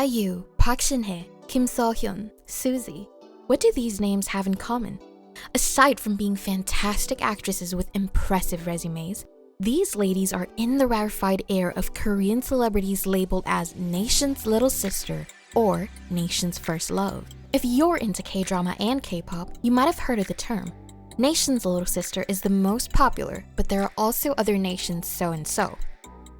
IU, Shin Hye, So Hyun, Suzy. What do these names have in common? Aside from being fantastic actresses with impressive resumes, these ladies are in the rarified air of Korean celebrities labeled as nation's little sister or nation's first love. If you're into K-drama and K-pop, you might have heard of the term. Nation's little sister is the most popular, but there are also other nations so and so.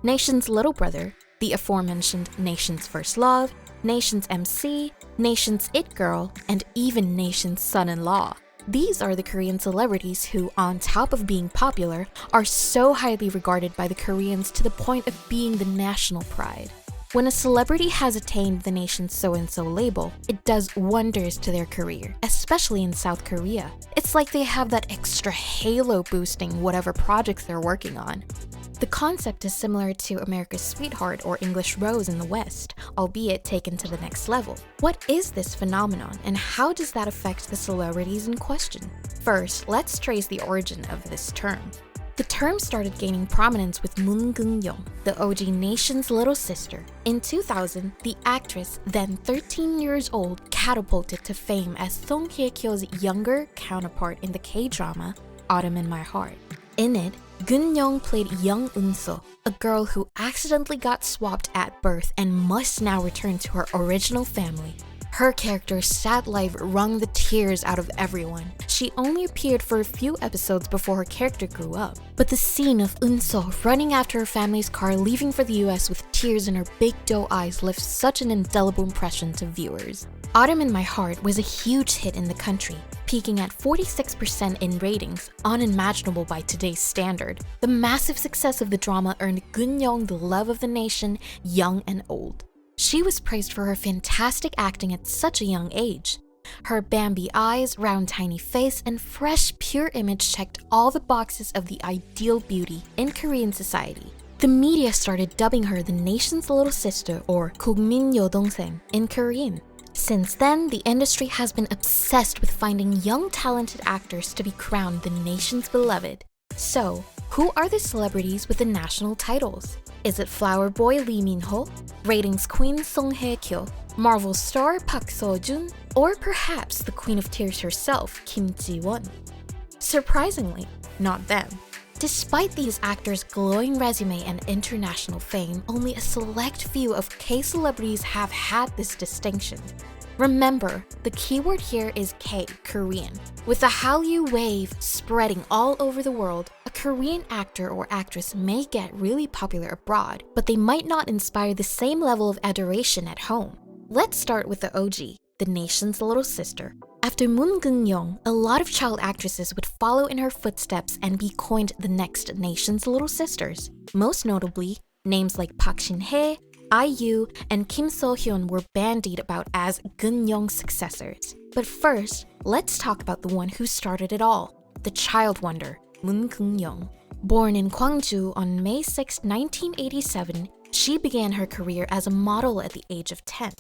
Nation's little brother, the aforementioned nation's first love, nation's MC, nation's it girl, and even nation's son-in-law. These are the Korean celebrities who, on top of being popular, are so highly regarded by the Koreans to the point of being the national pride. When a celebrity has attained the nation's so-and-so label, it does wonders to their career, especially in South Korea. It's like they have that extra halo boosting whatever projects they're working on. The concept is similar to America's Sweetheart or English Rose in the West, albeit taken to the next level. What is this phenomenon, and how does that affect the celebrities in question? First, let's trace the origin of this term. The term started gaining prominence with Moon Geun-young, the OG nation's little sister. In 2000, the actress, then 13 years old, catapulted to fame as Song Hye-kyo's younger counterpart in the K-drama Autumn in My Heart. In it, Geun-young played young Eun-so, a girl who accidentally got swapped at birth and must now return to her original family. Her character's sad life wrung the tears out of everyone. She only appeared for a few episodes before her character grew up. But the scene of Eun-so running after her family's car leaving for the US with tears in her big doe eyes left such an indelible impression to viewers. Autumn in My Heart was a huge hit in the country, peaking at 46% in ratings, unimaginable by today's standard. The massive success of the drama earned Geun-young the love of the nation, young and old. She was praised for her fantastic acting at such a young age. Her Bambi eyes, round tiny face, and fresh, pure image checked all the boxes of the ideal beauty in Korean society. The media started dubbing her the nation's little sister or 국민 여동생 in Korean. Since then, the industry has been obsessed with finding young talented actors to be crowned the nation's beloved. So, who are the celebrities with the national titles? Is it flower boy Lee Min-ho, ratings queen Song Hye-kyo, Marvel star Park So-jun, or perhaps the queen of tears herself, Kim Ji-won? Surprisingly, not them. Despite these actors' glowing resume and international fame, only a select few of K-celebrities have had this distinction. Remember, the keyword here is K, Korean. With the Hallyu wave spreading all over the world, a Korean actor or actress may get really popular abroad, but they might not inspire the same level of adoration at home. Let's start with the OG, the nation's little sister. After Moon Geun-young, a lot of child actresses would follow in her footsteps and be coined the next nation's little sisters. Most notably, names like Shin Hye, IU, and Kim So Hyun were bandied about as Geun-young's successors. But first, let's talk about the one who started it all, the child wonder, Moon Geun-young. Born in Gwangju on May 6, 1987, she began her career as a model at the age of 10.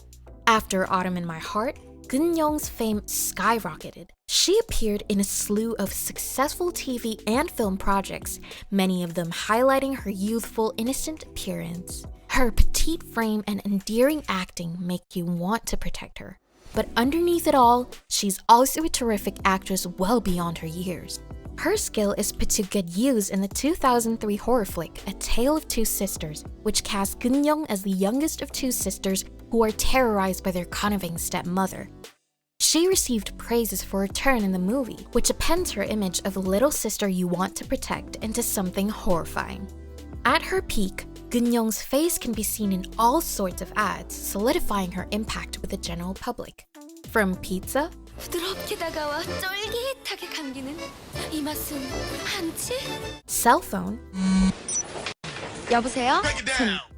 After Autumn in My Heart, Geun-young's fame skyrocketed. She appeared in a slew of successful TV and film projects, many of them highlighting her youthful, innocent appearance. Her petite frame and endearing acting make you want to protect her. But underneath it all, she's also a terrific actress well beyond her years. Her skill is put to good use in the 2003 horror flick, A Tale of Two Sisters, which cast Geun-young as the youngest of two sisters who are terrorized by their conniving stepmother. She received praises for her turn in the movie, which appends her image of the little sister you want to protect into something horrifying. At her peak, Geun-young's face can be seen in all sorts of ads, solidifying her impact with the general public. From pizza, 부드럽게 다가와 쫄깃하게 감기는 이 맛은 한치? cell phone, 여보세요?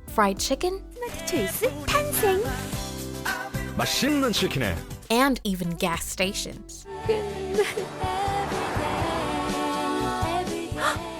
fried chicken, 스마트 초이스 탄생. 맛있는 치킨에 and even gas stations.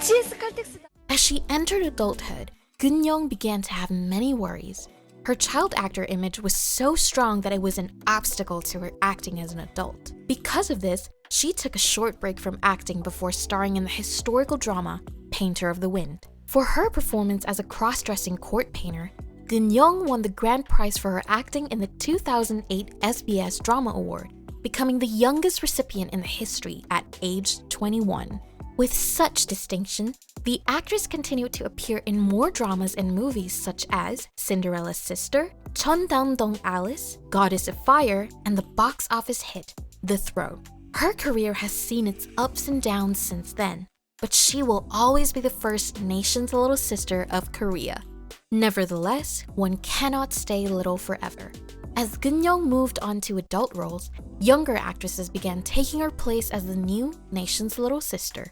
GS 칼텍스다. As she entered adulthood, Geun-young began to have many worries. Her child actor image was so strong that it was an obstacle to her acting as an adult. Because of this, she took a short break from acting before starring in the historical drama Painter of the Wind. For her performance as a cross-dressing court painter, Geun-young won the grand prize for her acting in the 2008 SBS Drama Award, becoming the youngest recipient in the history at age 21. With such distinction, the actress continued to appear in more dramas and movies such as Cinderella's Sister, Cheondan-dong Alice, Goddess of Fire, and the box office hit, The Throne. Her career has seen its ups and downs since then, but she will always be the first nation's little sister of Korea. Nevertheless, one cannot stay little forever. As Geun-young moved on to adult roles, younger actresses began taking her place as the new nation's little sister.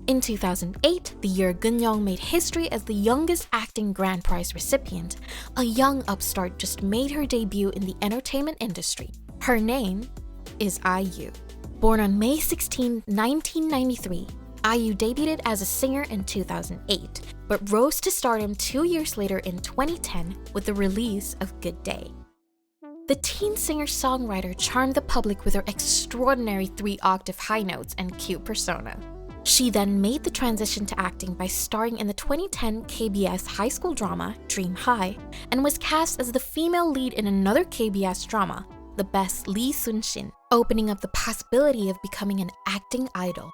In 2008, the year Geun-young made history as the youngest acting grand prize recipient, a young upstart just made her debut in the entertainment industry. Her name is IU. Born on May 16, 1993, IU debuted as a singer in 2008, but rose to stardom 2 years later in 2010 with the release of Good Day. The teen singer-songwriter charmed the public with her extraordinary 3-octave high notes and cute persona. She then made the transition to acting by starring in the 2010 KBS high school drama Shin Hye and was cast as the female lead in another KBS drama, The Best Lee Sun-shin, opening up the possibility of becoming an acting idol.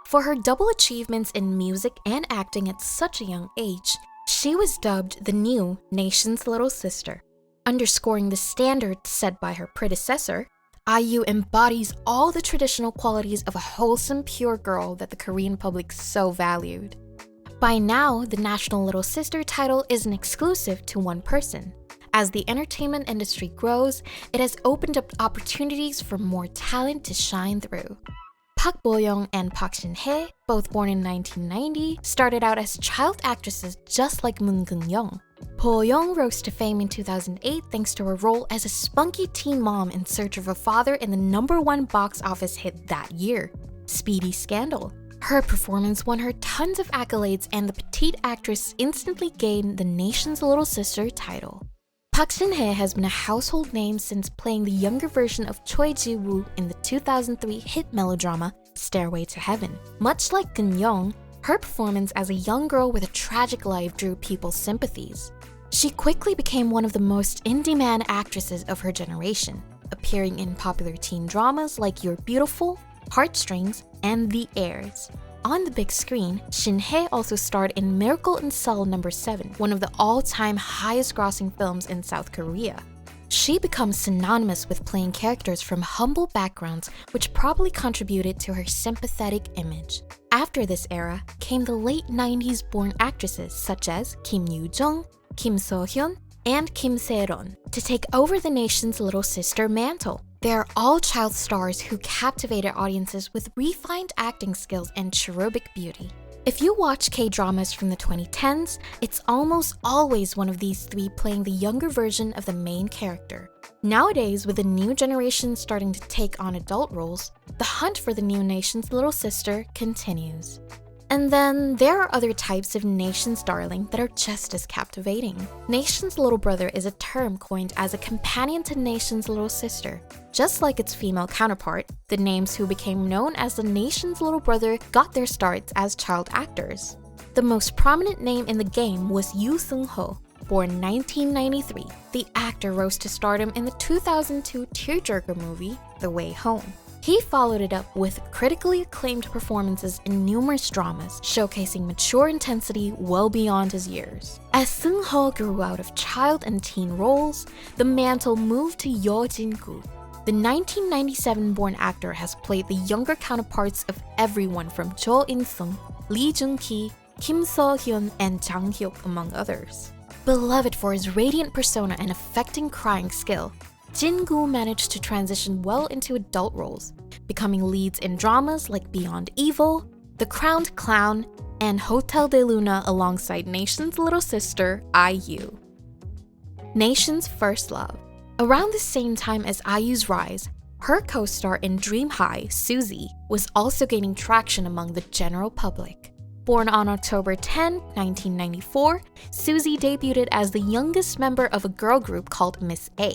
For her double achievements in music and acting at such a young age, she was dubbed the new nation's little sister. Underscoring the standard set by her predecessor, IU embodies all the traditional qualities of a wholesome, pure girl that the Korean public so valued. By now, the National Little Sister title isn't exclusive to one person. As the entertainment industry grows, it has opened up opportunities for more talent to shine through. Park Bo-young and Park Shin Hye, both born in 1990, started out as child actresses just like Moon Geun-young. Bo-young rose to fame in 2008 thanks to her role as a spunky teen mom in search of a father in the #1 box office hit that year, Speedy Scandal. Her performance won her tons of accolades and the petite actress instantly gained the nation's little sister title. Park Shin Hye has been a household name since playing the younger version of Choi Ji-woo in the 2003 hit melodrama Stairway to Heaven. Much like Geun-young, her performance as a young girl with a tragic life drew people's sympathies. She quickly became one of the most in-demand actresses of her generation, appearing in popular teen dramas like You're Beautiful, Heartstrings, and The Heirs. On the big screen, Shin Hye also starred in Miracle in Cell No. 7, one of the all-time highest-grossing films in South Korea. She becomes synonymous with playing characters from humble backgrounds, which probably contributed to her sympathetic image. After this era came the late 90s born actresses such as Kim Yoo-jung, Kim So Hyun, and Kim Se-ron to take over the nation's little sister mantle. They are all child stars who captivated audiences with refined acting skills and cherubic beauty. If you watch K-dramas from the 2010s, it's almost always one of these three playing the younger version of the main character. Nowadays, with the new generation starting to take on adult roles, the hunt for the new nation's little sister continues. And then there are other types of nation's darling that are just as captivating. Nation's little brother is a term coined as a companion to nation's little sister. Just like its female counterpart, the names who became known as the nation's little brother got their starts as child actors. The most prominent name in the game was Yoo Seung-ho. Born 1993, the actor rose to stardom in the 2002 tearjerker movie, The Way Home. He followed it up with critically acclaimed performances in numerous dramas, showcasing mature intensity well beyond his years. As Seung-ho grew out of child and teen roles, the mantle moved to Yo Jin-gu. The 1997-born actor has played the younger counterparts of everyone from Jo In-sung, Lee Jun-ki, Kim So-hyun, and Jang Hyuk, among others. Beloved for his radiant persona and affecting crying skill, Jin-gu managed to transition well into adult roles, becoming leads in dramas like Beyond Evil, The Crowned Clown, and Hotel de Luna alongside Nation's little sister, IU. Nation's first love. Around the same time as IU's rise, her co-star in Dream High, Suzy, was also gaining traction among the general public. Born on October 10, 1994, Suzy debuted as the youngest member of a girl group called Miss A.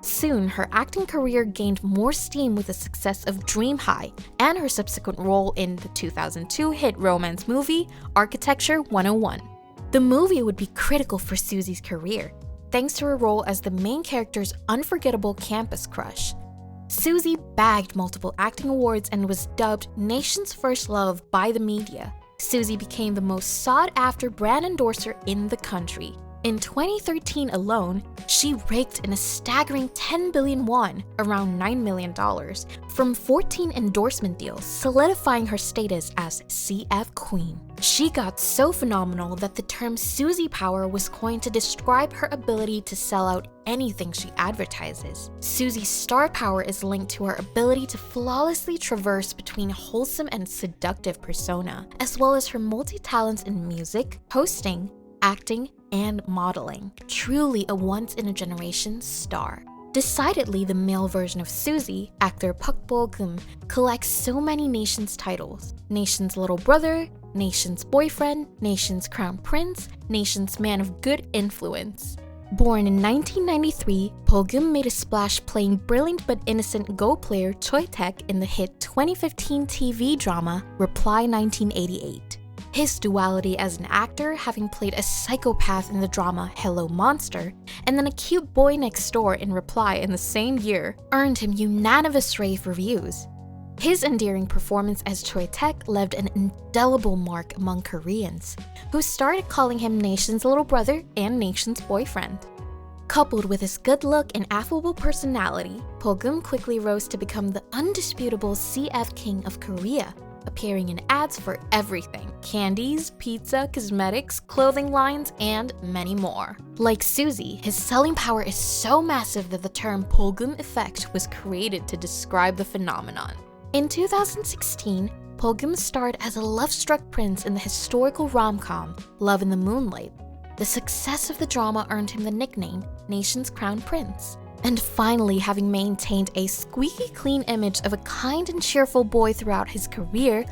Soon, her acting career gained more steam with the success of Dream High and her subsequent role in the 2002 hit romance movie Architecture 101. The movie would be critical for Suzy's career. thanks to her role as the main character's unforgettable campus crush. Suzy bagged multiple acting awards and was dubbed Nation's First Love by the media. Suzy became the most sought-after brand endorser in the country. In 2013 alone, she raked in a staggering 10 billion won, around $9 million, from 14 endorsement deals, solidifying her status as CF Queen. She got so phenomenal that the term Suzy Power was coined to describe her ability to sell out anything she advertises. Suzy's star power is linked to her ability to flawlessly traverse between wholesome and seductive persona, as well as her multi-talents in music, hosting, acting, and modeling. Truly a once-in-a-generation star. Decidedly the male version of Suzy, actor Park Bo-gum, collects so many Nation's titles. Nation's little brother, Nation's boyfriend, Nation's crown prince, Nation's man of good influence. Born in 1993, Bo-gum made a splash playing brilliant but innocent Go player Choi Taek in the hit 2015 TV drama Reply 1988. His duality as an actor, having played a psychopath in the drama Hello Monster, and then a cute boy next door in Reply in the same year, earned him unanimous rave reviews. His endearing performance as Choi Taek left an indelible mark among Koreans, who started calling him Nation's little brother and Nation's boyfriend. Coupled with his good look and affable personality, Bo-gum quickly rose to become the undisputable CF King of Korea, appearing in ads for everything: candies, pizza, cosmetics, clothing lines, and many more. Like Suzy, his selling power is so massive that the term Bo-gum effect was created to describe the phenomenon. In 2016, Bo-gum starred as a love-struck prince in the historical rom-com Love in the Moonlight. The success of the drama earned him the nickname Nation's Crown Prince. And finally, having maintained a squeaky clean image of a kind and cheerful boy throughout his career,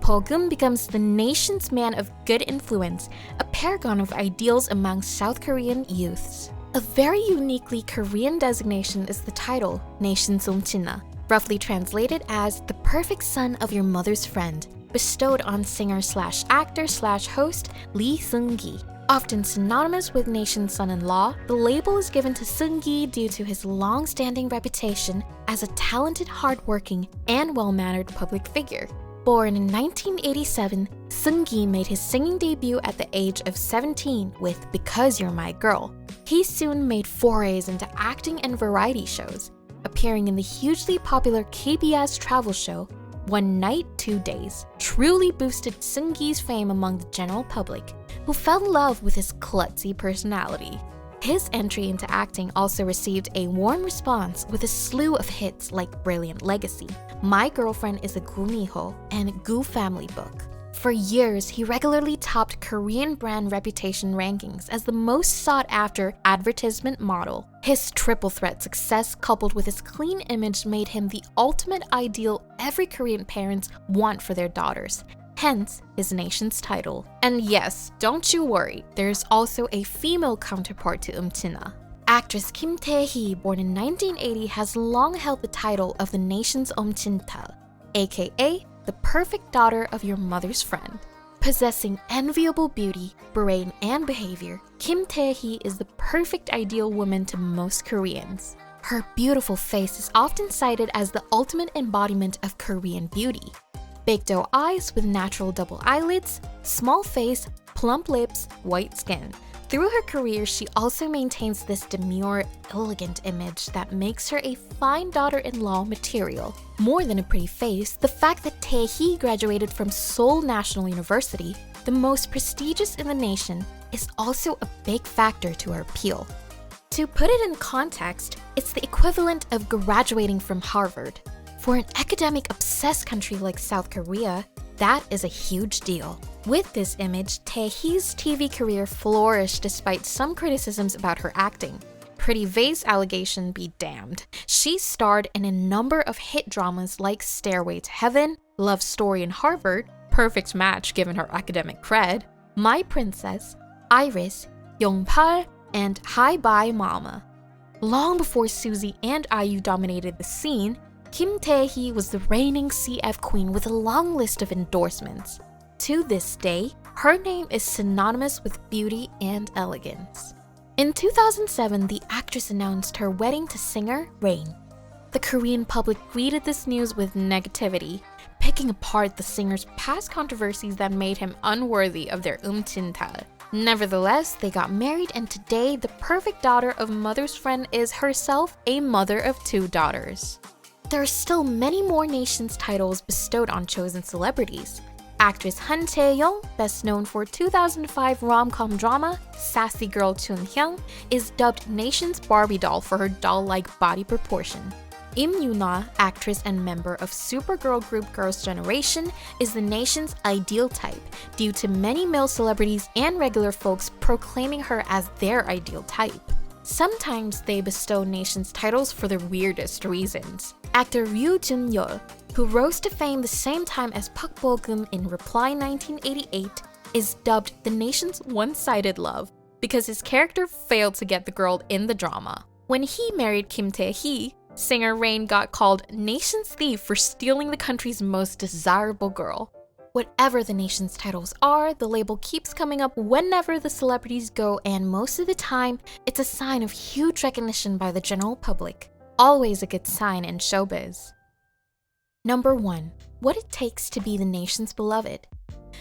Bo-gum becomes the nation's man of good influence, a paragon of ideals among South Korean youths. A very uniquely Korean designation is the title Nation's Omchina, roughly translated as the perfect son of your mother's friend, bestowed on singer/actor/host Lee Seung-gi. Often synonymous with Nation's son-in-law, the label is given to Seung-gi due to his long-standing reputation as a talented, hardworking, and well-mannered public figure. Born in 1987, Seung-gi made his singing debut at the age of 17 with Because You're My Girl. He soon made forays into acting and variety shows, appearing in the hugely popular KBS travel show One Night, 2 Days, truly boosted Seung-gi's fame among the general public, who fell in love with his klutzy personality. His entry into acting also received a warm response with a slew of hits like Brilliant Legacy, My Girlfriend is a Gumiho, and Gu Family Book. For years, he regularly topped Korean brand reputation rankings as the most sought-after advertisement model. His triple threat success coupled with his clean image made him the ultimate ideal every Korean parents want for their daughters. Hence, his nation's title. And yes, don't you worry, there's also a female counterpart to Umchina. Actress Kim Tae-hee, born in 1980, has long held the title of the nation's Omchintal, aka the perfect daughter of your mother's friend. Possessing enviable beauty, brain, and behavior, Kim Tae-hee is the perfect ideal woman to most Koreans. Her beautiful face is often cited as the ultimate embodiment of Korean beauty. Big doe eyes with natural double eyelids, small face, plump lips, white skin. Through her career, she also maintains this demure, elegant image that makes her a fine daughter-in-law material. More than a pretty face, the fact that Tae-hee graduated from Seoul National University, the most prestigious in the nation, is also a big factor to her appeal. To put it in context, it's the equivalent of graduating from Harvard. For an academic-obsessed country like South Korea, that is a huge deal. With this image, Tae-hee's TV career flourished despite some criticisms about her acting. Pretty vase allegation be damned. She starred in a number of hit dramas like Stairway to Heaven, Love Story in Harvard, perfect match given her academic cred, My Princess, Iris, Yongpal, and Hi Bye Mama. Long before Suzy and IU dominated the scene, Kim Tae-hee was the reigning CF queen with a long list of endorsements. To this day, her name is synonymous with beauty and elegance. In 2007, the actress announced her wedding to singer Rain. The Korean public greeted this news with negativity, picking apart the singer's past controversies that made him unworthy of their umtintal. Nevertheless, they got married, and today the perfect daughter of mother's friend is herself a mother of 2 daughters. There are still many more nations titles bestowed on chosen celebrities. Actress Han Tae-young, best known for 2005 rom-com drama Sassy Girl Chun Hyung, is dubbed nation's Barbie doll for her doll-like body proportion. Im Yoona, actress and member of Supergirl group Girls' Generation, is the nation's ideal type due to many male celebrities and regular folks proclaiming her as their ideal type. Sometimes they bestow nations titles for the weirdest reasons. Actor Ryu Jun-yeol, who rose to fame the same time as Park Bo-gum in Reply 1988, is dubbed the nation's one-sided love because his character failed to get the girl in the drama. When he married Kim Tae-hee, singer Rain got called nation's thief for stealing the country's most desirable girl. Whatever the nation's titles are, the label keeps coming up whenever the celebrities go, and most of the time, it's a sign of huge recognition by the general public. Always a good sign in showbiz. Number 1. What it takes to be the nation's beloved.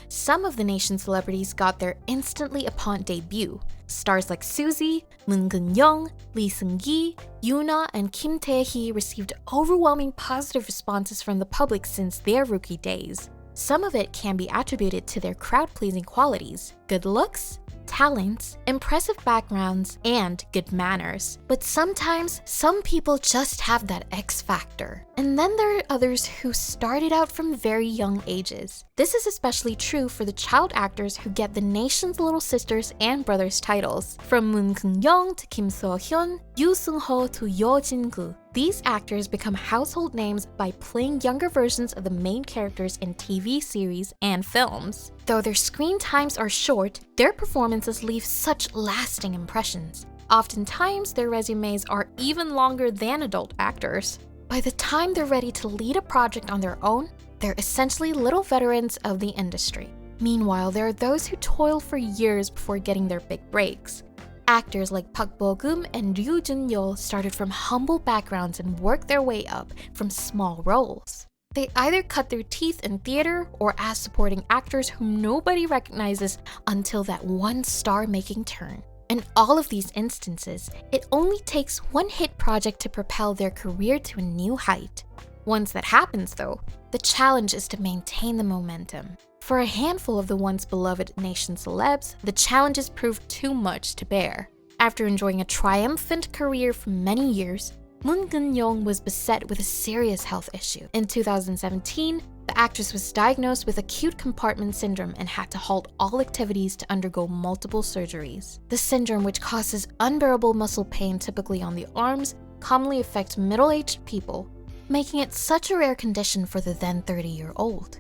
Some of the nation's celebrities got there instantly upon debut. Stars like Suzy, Moon Geun-young, Lee Seung-gi, Yoona, and Kim Tae-hee received overwhelming positive responses from the public since their rookie days. Some of it can be attributed to their crowd-pleasing qualities, good looks, talents, impressive backgrounds, and good manners. But sometimes, some people just have that X factor. And then there are others who started out from very young ages. This is especially true for the child actors who get the nation's little sisters and brothers titles, from Moon Geun-young to Kim So Hyun, Yoo Seung-ho to Yo Jin-gu. These actors become household names by playing younger versions of the main characters in TV series and films. Though their screen times are short, their performances leave such lasting impressions. Oftentimes, their resumes are even longer than adult actors. By the time they're ready to lead a project on their own, they're essentially little veterans of the industry. Meanwhile, there are those who toil for years before getting their big breaks. Actors like Park Bo-gum and Ryu Jun-yeol started from humble backgrounds and worked their way up from small roles. They either cut their teeth in theater or as supporting actors whom nobody recognizes until that one star-making turn. In all of these instances, it only takes one hit project to propel their career to a new height. Once that happens though, the challenge is to maintain the momentum. For a handful of the once beloved nation celebs, the challenges proved too much to bear. After enjoying a triumphant career for many years, Moon Geun-young was beset with a serious health issue. In 2017, the actress was diagnosed with acute compartment syndrome and had to halt all activities to undergo multiple surgeries. The syndrome, which causes unbearable muscle pain typically on the arms, commonly affects middle-aged people, making it such a rare condition for the then 30-year-old.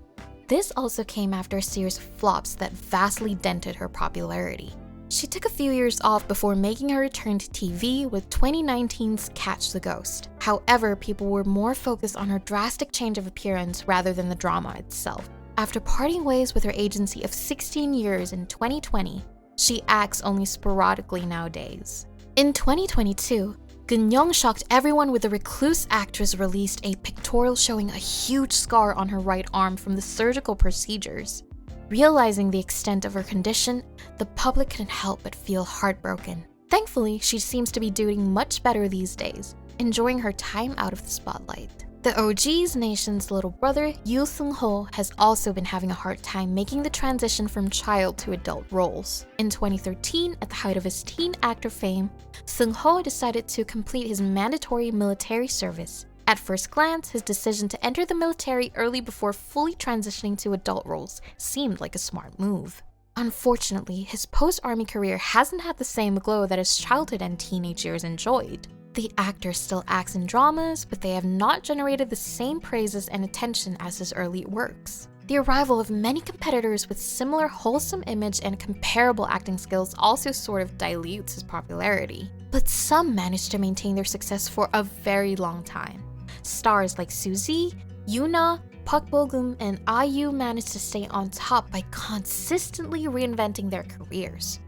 This also came after a series of flops that vastly dented her popularity. She took a few years off before making her return to TV with 2019's Catch the Ghost. However, people were more focused on her drastic change of appearance rather than the drama itself. After parting ways with her agency of 16 years in 2020, she acts only sporadically nowadays. In 2022, Geun-young shocked everyone with the recluse actress released a pictorial showing a huge scar on her right arm from the surgical procedures. Realizing the extent of her condition, the public couldn't help but feel heartbroken. Thankfully, she seems to be doing much better these days, enjoying her time out of the spotlight. The OG's nation's little brother, Yoo Seung-ho, has also been having a hard time making the transition from child to adult roles. In 2013, at the height of his teen actor fame, Seung-ho decided to complete his mandatory military service. At first glance, his decision to enter the military early before fully transitioning to adult roles seemed like a smart move. Unfortunately, his post-army career hasn't had the same glow that his childhood and teenage years enjoyed. The actor still acts in dramas, but they have not generated the same praises and attention as his early works. The arrival of many competitors with similar wholesome image and comparable acting skills also sort of dilutes his popularity. But some managed to maintain their success for a very long time. Stars like Suzy, Yoona, Park Bo-gum, and IU managed to stay on top by consistently reinventing their careers.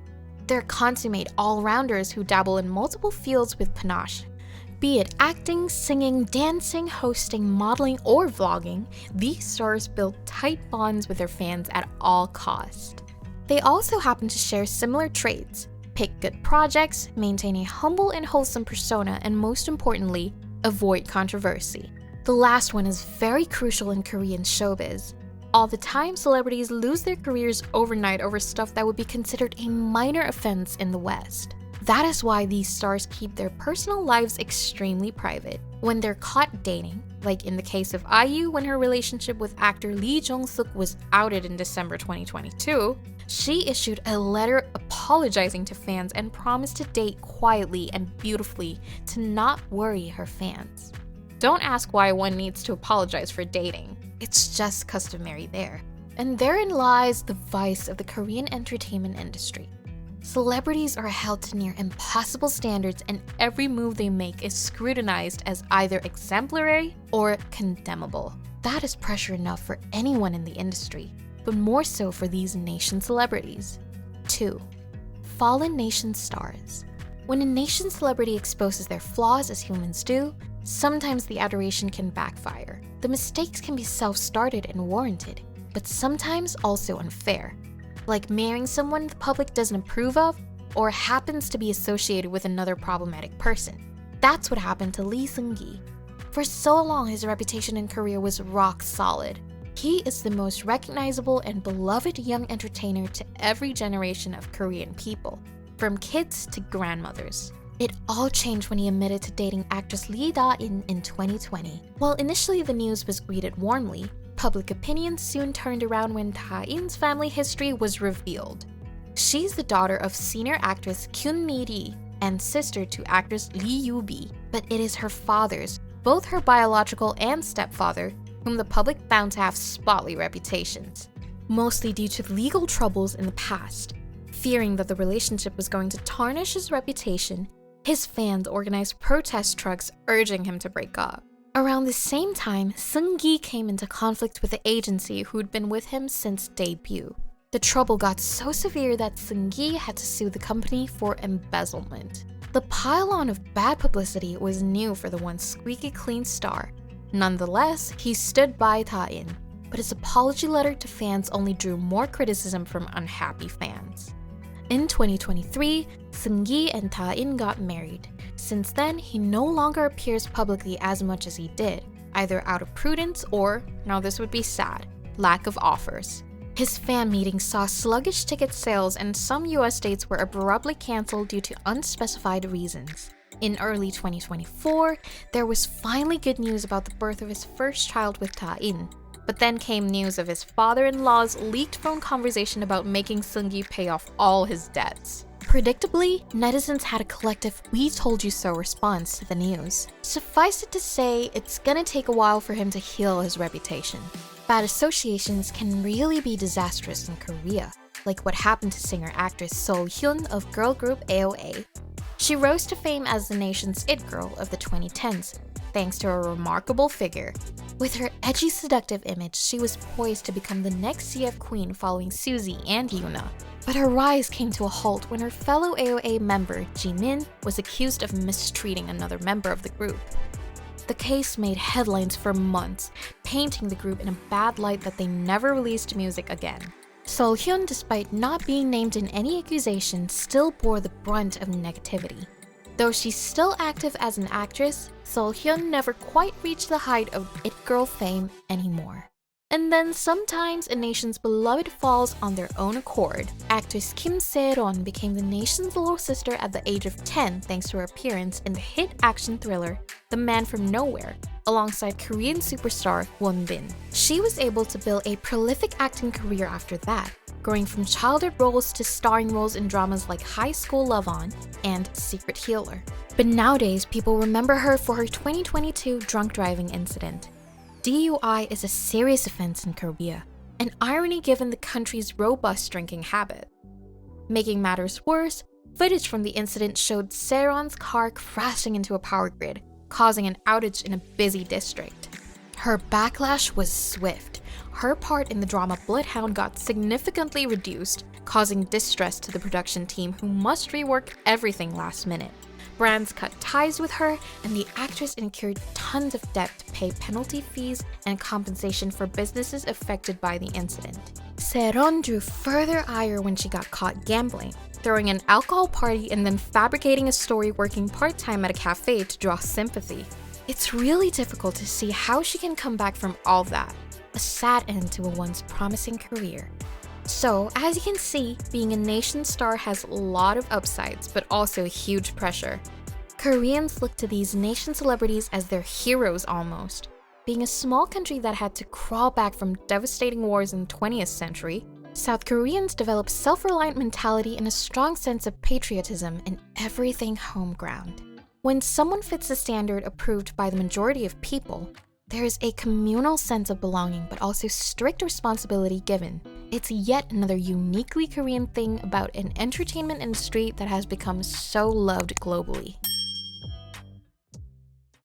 They're consummate all-rounders who dabble in multiple fields with panache. Be it acting, singing, dancing, hosting, modeling, or vlogging, these stars build tight bonds with their fans at all costs. They also happen to share similar traits: pick good projects, maintain a humble and wholesome persona, and most importantly, avoid controversy. The last one is very crucial in Korean showbiz. All the time, celebrities lose their careers overnight over stuff that would be considered a minor offense in the West. That is why these stars keep their personal lives extremely private. When they're caught dating, like in the case of IU when her relationship with actor Lee Jong-suk was outed in December 2022, she issued a letter apologizing to fans and promised to date quietly and beautifully to not worry her fans. Don't ask why one needs to apologize for dating. It's just customary there. And therein lies the vice of the Korean entertainment industry. Celebrities are held to near impossible standards, and every move they make is scrutinized as either exemplary or condemnable. That is pressure enough for anyone in the industry, but more so for these nation celebrities. 2. Fallen nation stars. When a nation celebrity exposes their flaws as humans do, sometimes the adoration can backfire. The mistakes can be self-started and warranted, but sometimes also unfair. Like marrying someone the public doesn't approve of, or happens to be associated with another problematic person. That's what happened to Lee Seung-gi. For so long, his reputation in Korea was rock solid. He is the most recognizable and beloved young entertainer to every generation of Korean people, from kids to grandmothers. It all changed when he admitted to dating actress Lee Da-in in 2020. While initially the news was greeted warmly, public opinion soon turned around when Da-in's family history was revealed. She's the daughter of senior actress Kyun Mi-ri and sister to actress Lee Yoo-bi, but it is her fathers, both her biological and stepfather, whom the public found to have spotty reputations, mostly due to legal troubles in the past. Fearing that the relationship was going to tarnish his reputation, his fans organized protest trucks urging him to break up. Around the same time, Seung-gi came into conflict with the agency who'd been with him since debut. The trouble got so severe that Seung-gi had to sue the company for embezzlement. The pile-on of bad publicity was new for the once squeaky clean star. Nonetheless, he stood by Da-in, but his apology letter to fans only drew more criticism from unhappy fans. In 2023, Seung-gi and Da-in got married. Since then, he no longer appears publicly as much as he did, either out of prudence or, now this would be sad, lack of offers. His fan meetings saw sluggish ticket sales, and some US dates were abruptly canceled due to unspecified reasons. In early 2024, there was finally good news about the birth of his first child with Da-in. But then came news of his father-in-law's leaked phone conversation about making Seung-gi pay off all his debts. Predictably, netizens had a collective "we told you so" response to the news. Suffice it to say, it's gonna take a while for him to heal his reputation. Bad associations can really be disastrous in Korea, like what happened to singer-actress So Hyun of girl group AOA. She rose to fame as the nation's it girl of the 2010s, thanks to a remarkable figure. With her edgy, seductive image, she was poised to become the next CF queen following Suzy and Yoona. But her rise came to a halt when her fellow AOA member, Jimin, was accused of mistreating another member of the group. The case made headlines for months, painting the group in a bad light that they never released music again. So Hyun, despite not being named in any accusation, still bore the brunt of negativity. Though she's still active as an actress, So Hyun never quite reached the height of it girl fame anymore. And then sometimes a nation's beloved falls on their own accord. Actress Kim Se-ron became the nation's little sister at the age of 10 thanks to her appearance in the hit action thriller The Man from Nowhere, alongside Korean superstar Won Bin. She was able to build a prolific acting career after that, growing from childhood roles to starring roles in dramas like High School Love-On and Secret Healer. But nowadays, people remember her for her 2022 drunk driving incident. DUI is a serious offense in Korea, an irony given the country's robust drinking habit. Making matters worse, footage from the incident showed Se-ron's car crashing into a power grid, causing an outage in a busy district. Her backlash was swift. her part in the drama Bloodhound got significantly reduced, causing distress to the production team who must rework everything last minute. Brands cut ties with her, and the actress incurred tons of debt to pay penalty fees and compensation for businesses affected by the incident. Seron drew further ire when she got caught gambling, throwing an alcohol party and then fabricating a story working part-time at a cafe to draw sympathy. It's really difficult to see how she can come back from all that. A sad end to a once promising career. So, as you can see, being a nation star has a lot of upsides, but also huge pressure. Koreans look to these nation celebrities as their heroes almost. Being a small country that had to crawl back from devastating wars in the 20th century, South Koreans develop self-reliant mentality and a strong sense of patriotism in everything home ground. When someone fits the standard approved by the majority of people, there is a communal sense of belonging but also strict responsibility given. It's yet another uniquely Korean thing about an entertainment industry that has become so loved globally.